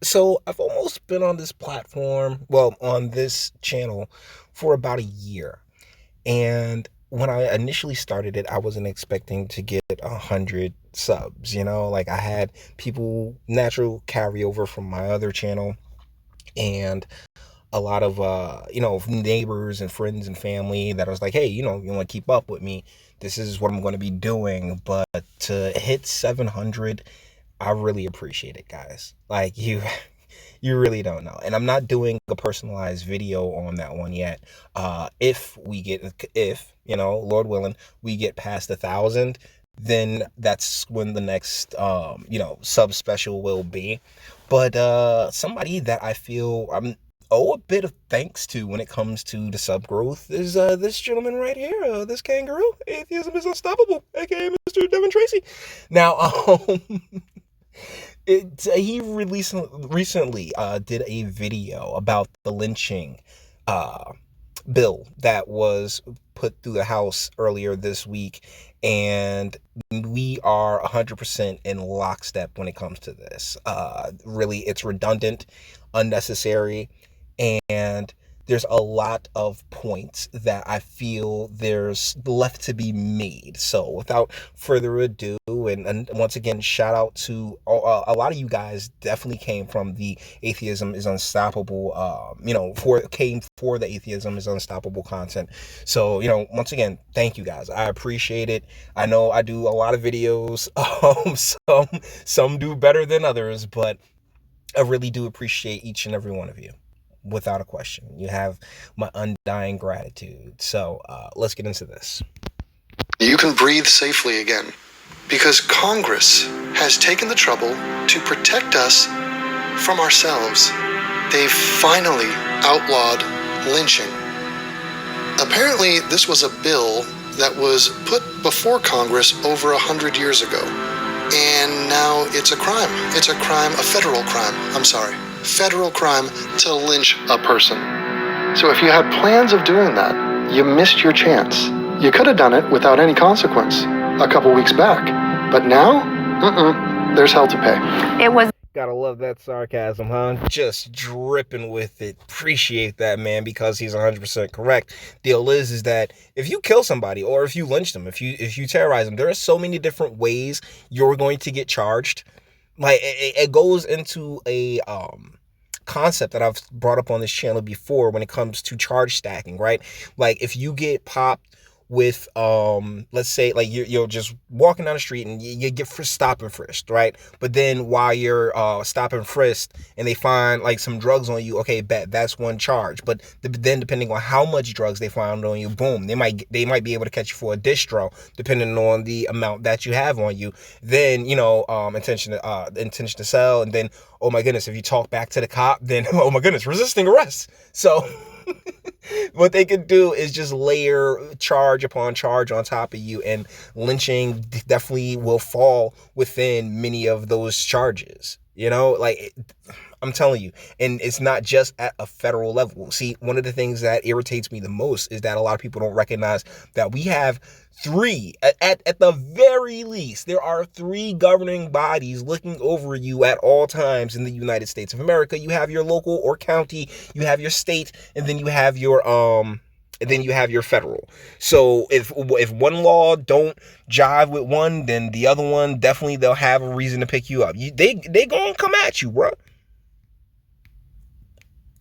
So I've almost been on this platform, well, on this channel for about a year. And when I initially started it, I wasn't expecting to get 100 subs, like I had people natural carryover from my other channel and a lot of neighbors and friends and family that was like, hey, you want to keep up with me, this is what I'm going to be doing. But to hit 700, I really appreciate it, guys. Like, you really don't know. And I'm not doing a personalized video on that one yet. If Lord willing, we get past 1,000, then that's when the next sub special will be. But somebody that I feel I'm owe a bit of thanks to when it comes to the sub growth is this gentleman right here, this kangaroo. Atheism is unstoppable, aka Mr. Devin Tracy. Now, he recently did a video about the lynching uh, bill that was put through the House earlier this week, and we are 100% in lockstep when it comes to this. Really, it's redundant, unnecessary, and there's a lot of points that I feel there's left to be made. So without further ado, and once again, shout out to a lot of you guys definitely came from the Atheism is Unstoppable, came for the Atheism is Unstoppable content. So, once again, thank you guys. I appreciate it. I know I do a lot of videos. Some do better than others, but I really do appreciate each and every one of you. Without a question, you have my undying gratitude. So let's get into this. You can breathe safely again because Congress has taken the trouble to protect us from ourselves. They've finally outlawed lynching. Apparently, this was a bill that was put before Congress over 100 years ago. And now it's a crime. It's a crime, a federal crime. Federal crime to lynch a person. So if you had plans of doing that, you missed your chance. You could have done it without any consequence a couple weeks back. But now, there's hell to pay. It was... Gotta love that sarcasm, huh? Just dripping with it. Appreciate that, man, because he's 100% correct. Deal is that if you kill somebody or if you lynch them, if you terrorize them, there are so many different ways you're going to get charged. Like, it goes into a concept that I've brought up on this channel before when it comes to charge stacking, right? Like, if you get popped with let's say like you're just walking down the street and you get stop and frisked, right? But then while you're stop and frisked and they find like some drugs on you, okay, bet that's one charge. But then depending on how much drugs they found on you, boom, they might be able to catch you for a distro depending on the amount that you have on you. Then intention to sell, and then, oh my goodness, if you talk back to the cop, then oh my goodness, resisting arrest. So what they could do is just layer charge upon charge on top of you, and lynching definitely will fall within many of those charges. I'm telling you, and it's not just at a federal level. See, one of the things that irritates me the most is that a lot of people don't recognize that we have three, at the very least, there are three governing bodies looking over you at all times in the United States of America. You have your local or county, you have your state, and then you have your federal. So if one law don't jive with one, then the other one definitely they'll have a reason to pick you up. They gonna come at you, bro.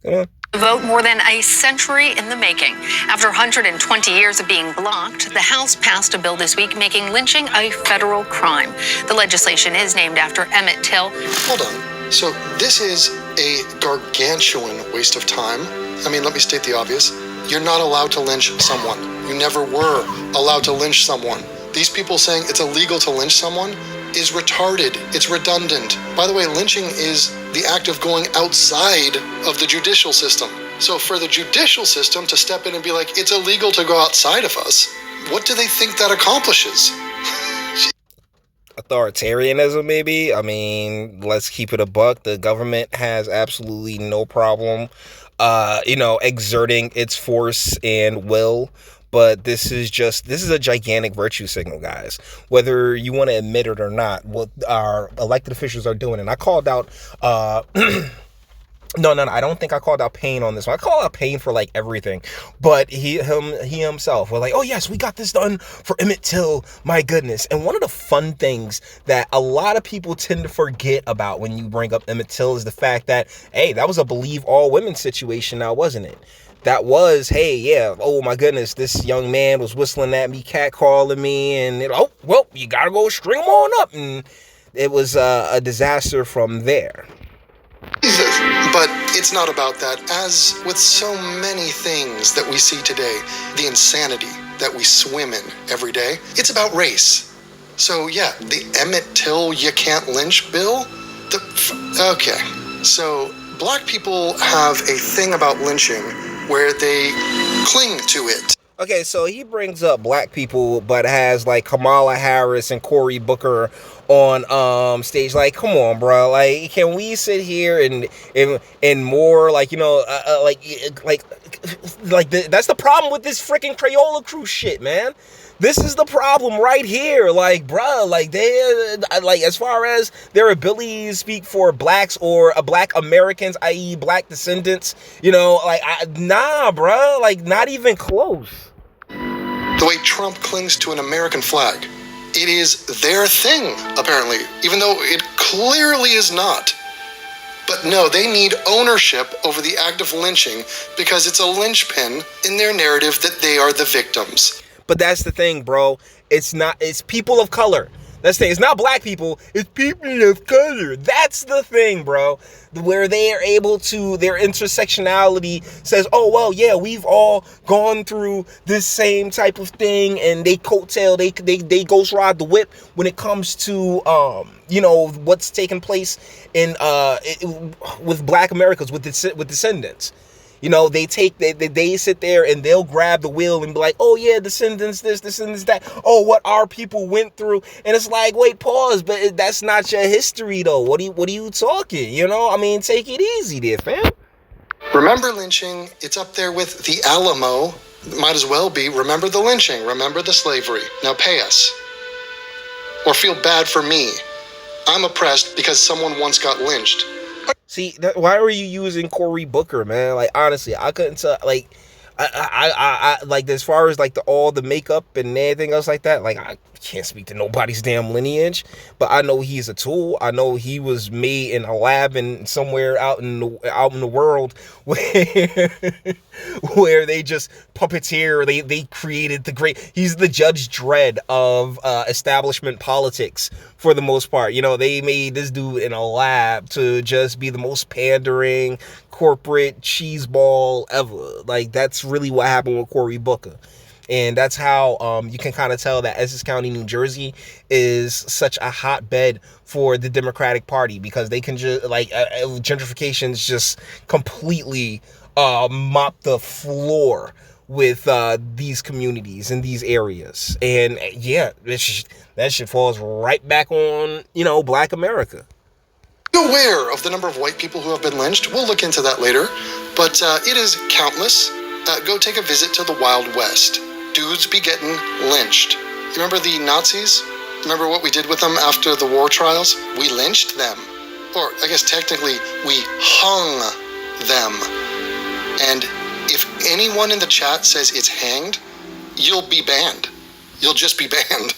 Come on. Vote more than a century in the making. After 120 years of being blocked, the House passed a bill this week making lynching a federal crime. The legislation is named after Emmitt Till. Hold on. So this is a gargantuan waste of time. I mean, let me state the obvious. You're not allowed to lynch someone. You never were allowed to lynch someone. These people saying it's illegal to lynch someone is retarded. It's redundant. By the way, lynching is the act of going outside of the judicial system. So for the judicial system to step in and be like, it's illegal to go outside of us, what do they think that accomplishes? Authoritarianism, maybe? I mean, let's keep it a buck. The government has absolutely no problem exerting its force and will, But this is a gigantic virtue signal, guys. Whether you want to admit it or not, what our elected officials are doing. And I called out no, I don't think I called out Payne on this one. I call out Payne for like everything, but he himself was like, oh yes, we got this done for Emmitt Till, my goodness. And one of the fun things that a lot of people tend to forget about when you bring up Emmitt Till is the fact that, hey, that was a believe all women situation now, wasn't it? That was, hey, yeah, oh my goodness, this young man was whistling at me, catcalling me, and oh, well, you gotta go string him on up. And it was a disaster from there. But it's not about that. As with so many things that we see today, the insanity that we swim in every day, it's about race. So yeah, the Emmitt Till you can't lynch bill? Okay. So black people have a thing about lynching where they cling to it. Okay, so he brings up black people, but has like Kamala Harris and Cory Booker on stage. Like, come on, bro. Like, can we sit here and more like, you know, that's the problem with this freaking Crayola crew shit, man. This is the problem right here. Like, bruh, like they, like as far as their ability to speak for blacks or black Americans, i.e. black descendants, you know, like, nah, bruh, like not even close. The way Trump clings to an American flag, it is their thing, apparently, even though it clearly is not. But no, they need ownership over the act of lynching because it's a linchpin in their narrative that they are the victims. But that's the thing, bro. It's people of color. That's the thing. It's not black people. It's people of color. That's the thing, bro. Where they are able to, their intersectionality says, oh, well, yeah, we've all gone through this same type of thing, and they coattail, they ghost ride the whip when it comes to, you know, what's taking place in, with black Americans, with descendants. You know, they sit there and they'll grab the wheel and be like, oh yeah, descendants this, descendants that. Oh, what our people went through. And it's like, wait, pause, but that's not your history though. What are you talking? You know, I mean, take it easy there, fam. Remember lynching, it's up there with the Alamo. Might as well be, remember the lynching, remember the slavery. Now pay us. Or feel bad for me. I'm oppressed because someone once got lynched. See, why were you using Cory Booker, man? Like, honestly, I couldn't tell. Like, I like, as far as like all the makeup and everything else like that, like, I can't speak to nobody's damn lineage, but I know he's a tool. I know he was made in a lab and somewhere out in the world where they just puppeteer. They created he's the Judge Dredd of establishment politics for the most part. You know, they made this dude in a lab to just be the most pandering corporate cheeseball ever. Like, that's really what happened with Cory Booker. And that's how you can kind of tell that Essex County, New Jersey is such a hotbed for the Democratic Party, because they can just, like, gentrification's just completely mop the floor with these communities and these areas. And yeah, that shit falls right back on, you know, black America. Be aware of the number of white people who have been lynched. We'll look into that later. But it is countless. Go take a visit to the Wild West. Dudes be getting lynched. You remember the Nazis? Remember what we did with them after the war trials? We lynched them. Or I guess technically we hung them. And if anyone in the chat says it's hanged, you'll be banned. You'll just be banned.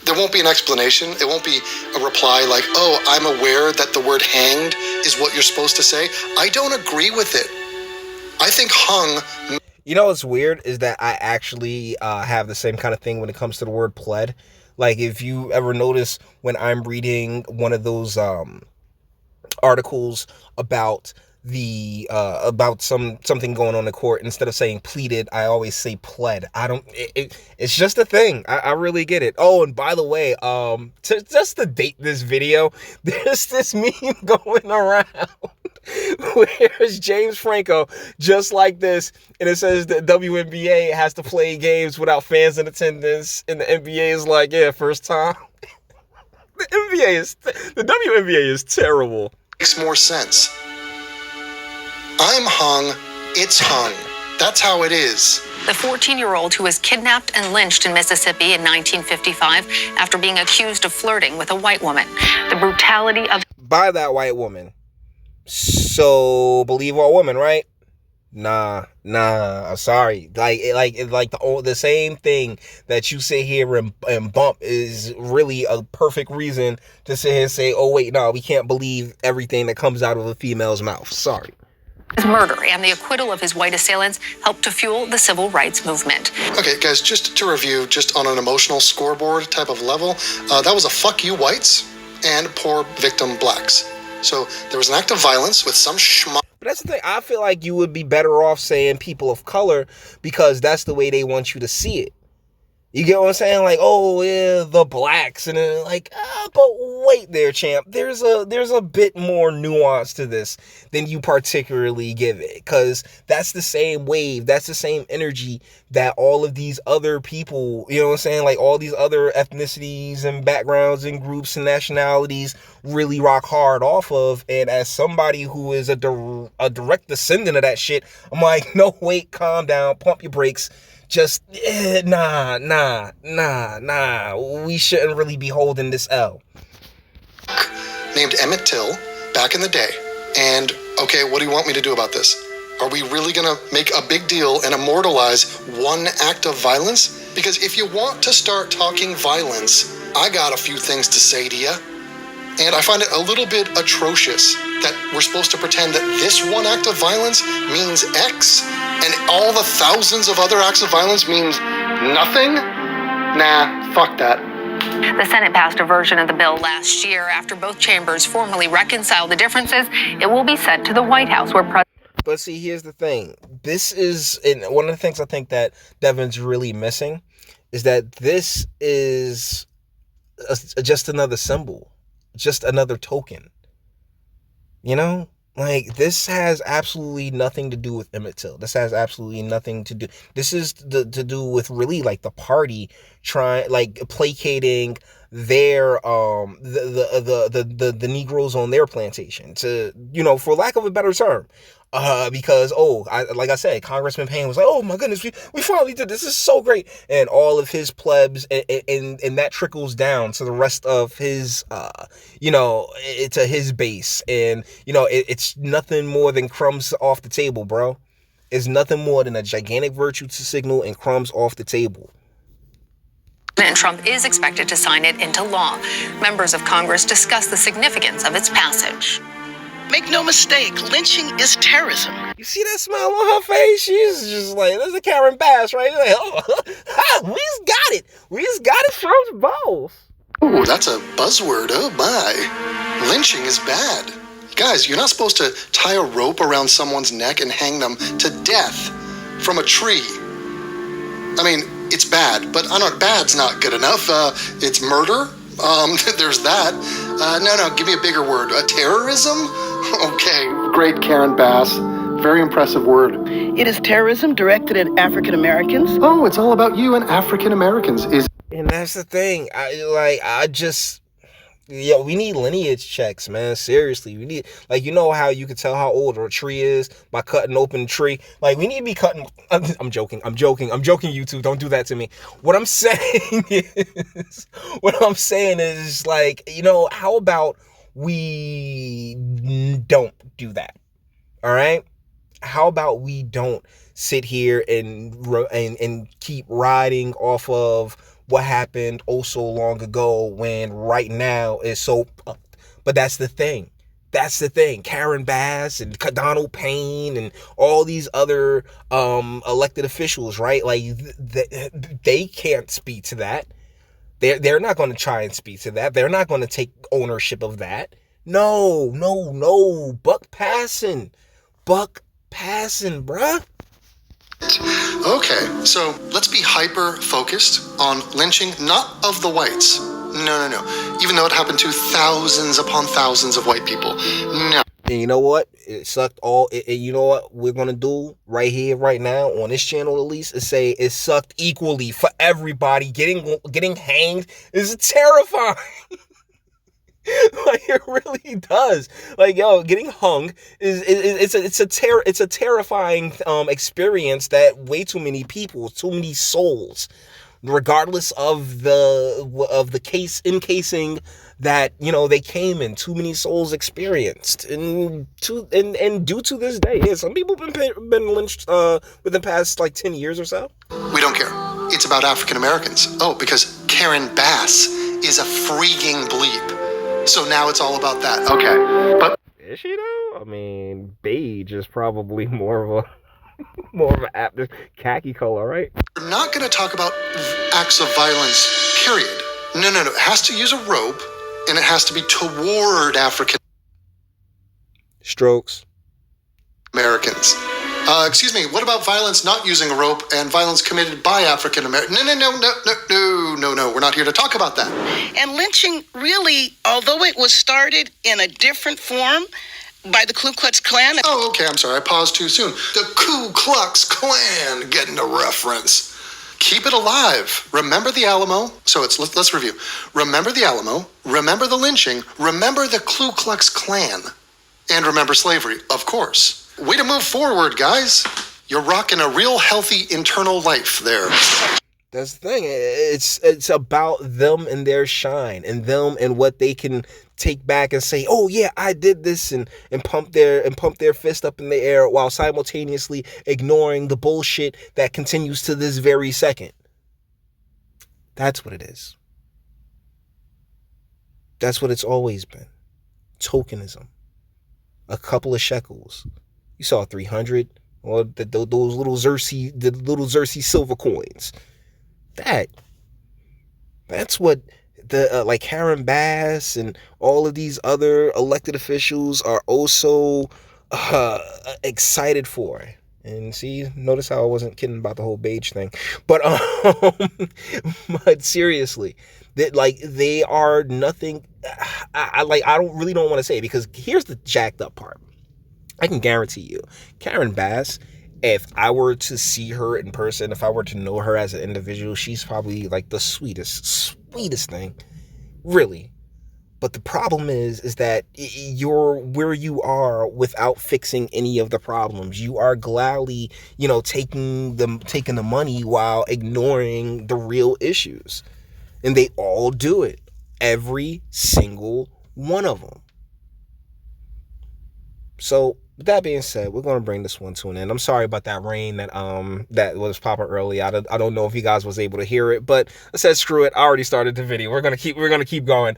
There won't be an explanation. It won't be a reply like, oh, I'm aware that the word hanged is what you're supposed to say. I don't agree with it. I think hung... You know what's weird is that I actually have the same kind of thing when it comes to the word pled. Like, if you ever notice when I'm reading one of those articles about about something going on in court, instead of saying pleaded, I always say pled. It's just a thing. I really get it. Oh, and by the way, just to date this video, there's this meme going around where's James Franco just like this, and it says that WNBA has to play games without fans in attendance, and the NBA is like, yeah, first time. The WNBA is terrible. Makes more sense. I'm hung, it's hung. That's how it is. The 14-year-old who was kidnapped and lynched in Mississippi in 1955 after being accused of flirting with a white woman. The brutality of... By that white woman. So, believe all women, right? Nah, I'm sorry. The same thing that you sit here and bump is really a perfect reason to sit here and say, oh wait, no, we can't believe everything that comes out of a female's mouth. Sorry. His murder and the acquittal of his white assailants helped to fuel the civil rights movement. Okay, guys, just to review, just on an emotional scoreboard type of level, that was a fuck you whites and poor victim blacks. So there was an act of violence with some schmuck. But that's the thing. I feel like you would be better off saying people of color because that's the way they want you to see it. You get what I'm saying? Like, oh yeah, the blacks, and then like, but wait there, champ. There's a bit more nuance to this than you particularly give it, because that's the same wave, that's the same energy that all of these other people, you know what I'm saying? Like all these other ethnicities and backgrounds and groups and nationalities really rock hard off of. And as somebody who is a direct descendant of that shit, I'm like, no, wait, calm down, pump your brakes. Just, nah. We shouldn't really be holding this L. Named Emmitt Till back in the day. And, okay, what do you want me to do about this? Are we really going to make a big deal and immortalize one act of violence? Because if you want to start talking violence, I got a few things to say to you. And I find it a little bit atrocious that we're supposed to pretend that this one act of violence means X and all the thousands of other acts of violence means nothing? Nah, fuck that. The Senate passed a version of the bill last year. After both chambers formally reconcile the differences, it will be sent to the White House where But see, here's the thing. This is, and one of the things I think that Devin's really missing is that this is just another symbol. Just another token, you know, like this has absolutely nothing to do with Emmitt Till. This has absolutely nothing to do. This is to do with really like the party trying, like placating their the Negroes on their plantation, to, you know, for lack of a better term. Because, like I said, Congressman Payne was like, oh my goodness, we finally did this. This is so great. And all of his plebs, and that trickles down to the rest of his, to his base. And, it's nothing more than crumbs off the table, bro. It's nothing more than a gigantic virtue signal and crumbs off the table. President Trump is expected to sign it into law. Members of Congress discuss the significance of its passage. Make no mistake, lynching is terrorism. You see that smile on her face? She's just like, there's a Karen Bass, right? Like, we just got it. We just got it from the balls. Ooh, that's a buzzword. Oh my. Lynching is bad. Guys, you're not supposed to tie a rope around someone's neck and hang them to death from a tree. I mean, it's bad, but I don't, bad's not good enough. It's murder. There's that. No, give me a bigger word. Terrorism? Okay, great, Karen Bass. Very impressive word. It is terrorism directed at African Americans. Oh, it's all about you and African Americans. And that's the thing. We need lineage checks, man. Seriously, we need, like, you know how you can tell how old a tree is by cutting open a tree. Like, we need to be cutting. I'm joking. You two, don't do that to me. What I'm saying is, like, how about we don't do that? All right. How about we don't sit here and keep riding off of what happened oh so long ago, when right now is so, but that's the thing. Karen Bass and Donald Payne and all these other elected officials, right? Like they can't speak to that. They're not going to try and speak to that. They're not going to take ownership of that. No. Buck passing, bruh. Okay, so let's be hyper-focused on lynching, not of the whites. No. Even though it happened to thousands upon thousands of white people. No. And you know what? It sucked all. You know what we're going to do right here, right now, on this channel at least, is say it sucked equally for everybody. Getting hanged is terrifying. Like it really does. Like yo, getting hung it's a terrifying experience that way too many people, too many souls, regardless of the case encasing that they came in, too many souls experienced, and due to this day, yeah, some people been lynched within the past like 10 years or so. We don't care. It's about African Americans. Oh, because Karen Bass is a freaking bleep. So now it's all about that. Okay. But is she though? I mean, beige is probably more of a khaki color, right? we're not going to talk about acts of violence, period. No. It has to use a rope, and it has to be toward African Strokes. Americans. Excuse me, what about violence not using a rope and violence committed by African Americans? No. We're not here to talk about that. And lynching really, although it was started in a different form by the Ku Klux Klan. Oh, okay, I'm sorry, I paused too soon. The Ku Klux Klan, getting a reference. Keep it alive. Remember the Alamo. So let's review. Remember the Alamo. Remember the lynching. Remember the Ku Klux Klan. And remember slavery, of course. Way to move forward, guys. You're rocking a real healthy internal life there. That's the thing. It's about them and their shine, and them and what they can take back and say, oh yeah, I did this, and pump their fist up in the air while simultaneously ignoring the bullshit that continues to this very second. That's what it is. That's what it's always been. Tokenism. A couple of shekels. You saw 300, or those little Xerxes silver coins. That's what the like Karen Bass and all of these other elected officials are also excited for. And see, notice how I wasn't kidding about the whole beige thing, but but seriously, that like they are nothing. I don't want to say it, because here's the jacked up part. I can guarantee you, Karen Bass, if I were to see her in person, if I were to know her as an individual, she's probably like the sweetest thing, really. But the problem is that you're where you are without fixing any of the problems. You are gladly, taking the money while ignoring the real issues. And they all do it. Every single one of them. So, with that being said, we're going to bring this one to an end. I'm sorry about that rain that was popping early. I don't know if you guys was able to hear it, but I said screw it. I already started the video. We're gonna keep going on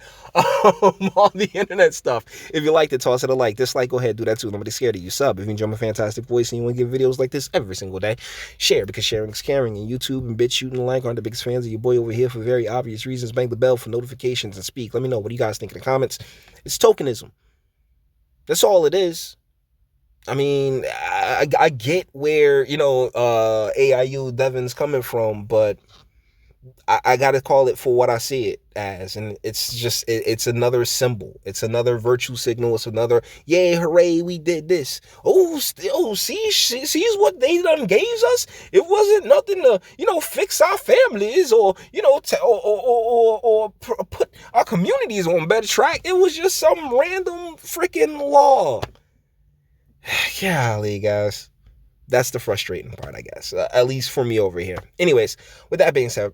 the internet stuff. If you liked it, toss it a like. Dislike, go ahead, do that too. Nobody's scared of you. Sub if you enjoy my fantastic voice and you want to get videos like this every single day. Share, because sharing is caring. And YouTube and BitChute and like aren't the biggest fans of your boy over here for very obvious reasons. Bang the bell for notifications and speak. Let me know what you guys think in the comments. It's tokenism. That's all it is. I mean, I get where, AIU Devin's coming from, but I got to call it for what I see it as. And it's just, it's another symbol. It's another virtue signal. It's another, yay, hooray, we did this. See what they done gave us? It wasn't nothing to, fix our families or, or put our communities on a better track. It was just some random freaking law. Golly, guys. That's the frustrating part, I guess. At least for me over here. Anyways, with that being said,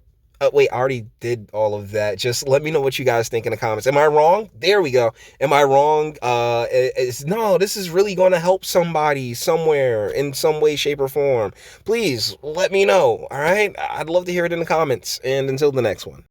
wait, I already did all of that. Just let me know what you guys think in the comments. Am I wrong? There we go. Am I wrong? No, this is really going to help somebody somewhere in some way, shape, or form. Please let me know. All right? I'd love to hear it in the comments. And until the next one.